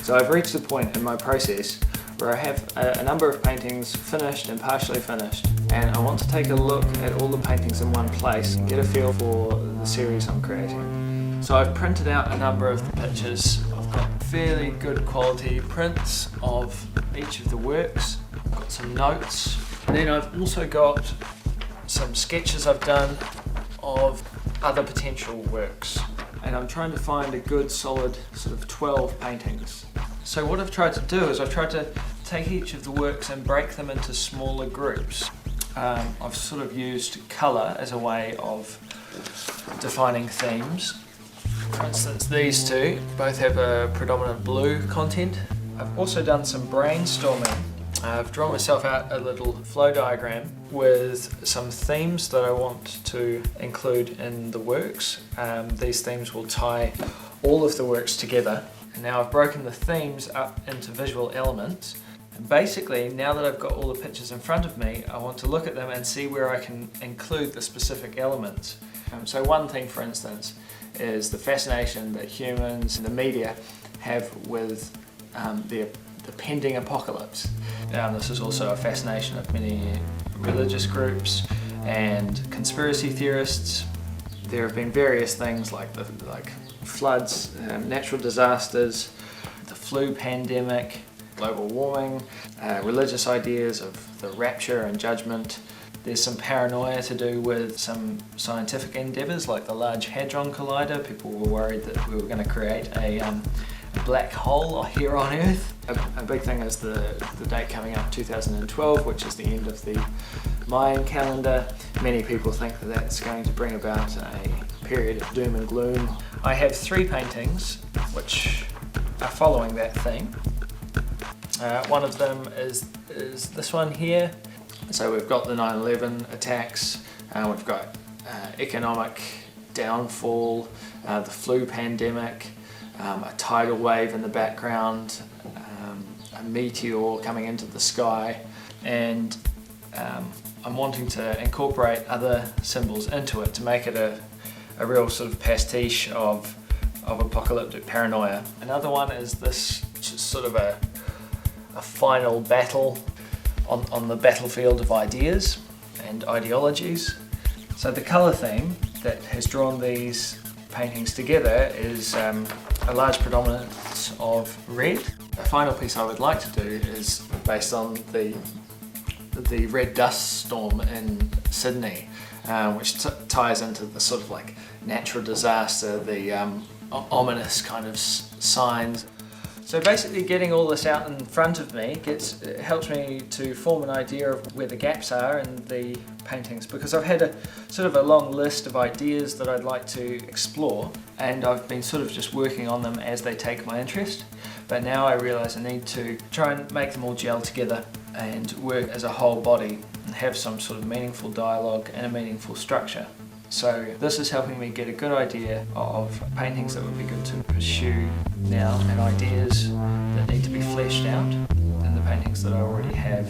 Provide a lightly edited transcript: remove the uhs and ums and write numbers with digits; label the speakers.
Speaker 1: So I've reached the point in my process where I have a number of paintings finished and partially finished, and I want to take a look at all the paintings in one place and get a feel for the series I'm creating. So I've printed out a number of the pictures. I've got fairly good quality prints of each of the works. I've got some notes, and then I've also got some sketches I've done of other potential works. And I'm trying to find a good solid sort of 12 paintings. So what I've tried to do is I've tried to take each of the works and break them into smaller groups. I've sort of used colour as a way of defining themes. For instance, these two both have a predominant blue content. I've also done some brainstorming. I've drawn myself out a little flow diagram with some themes that I want to include in the works. These themes will tie all of the works together. And now I've broken the themes up into visual elements. And basically, now that I've got all the pictures in front of me, I want to look at them and see where I can include the specific elements. So one thing, for instance, is the fascination that humans and the media have with the pending apocalypse. This is also a fascination of many religious groups and conspiracy theorists. There have been various things like floods, natural disasters, the flu pandemic, global warming, religious ideas of the rapture and judgment. There's some paranoia to do with some scientific endeavours like the Large Hadron Collider. People were worried that we were going to create a black hole here on Earth. A big thing is the date coming up, 2012, which is the end of the Mayan calendar. Many people think that that's going to bring about a period of doom and gloom. I have 3 paintings which are following that theme. One of them is this one here. So we've got the 9/11 attacks, we've got economic downfall, the flu pandemic, a tidal wave in the background, a meteor coming into the sky, and I'm wanting to incorporate other symbols into it to make it a real sort of pastiche of apocalyptic paranoia. Another one is this, which is sort of a final battle on the battlefield of ideas and ideologies. So the colour theme that has drawn these paintings together is a large predominance of red. The final piece I would like to do is based on the red dust storm in Sydney, which ties into the sort of like natural disaster, the ominous kind of signs. So basically getting all this out in front of me helps me to form an idea of where the gaps are in the paintings, because I've had a sort of a long list of ideas that I'd like to explore, and I've been sort of just working on them as they take my interest. But now I realise I need to try and make them all gel together and work as a whole body and have some sort of meaningful dialogue and a meaningful structure. So this is helping me get a good idea of paintings that would be good to pursue now and ideas that need to be fleshed out in the paintings that I already have.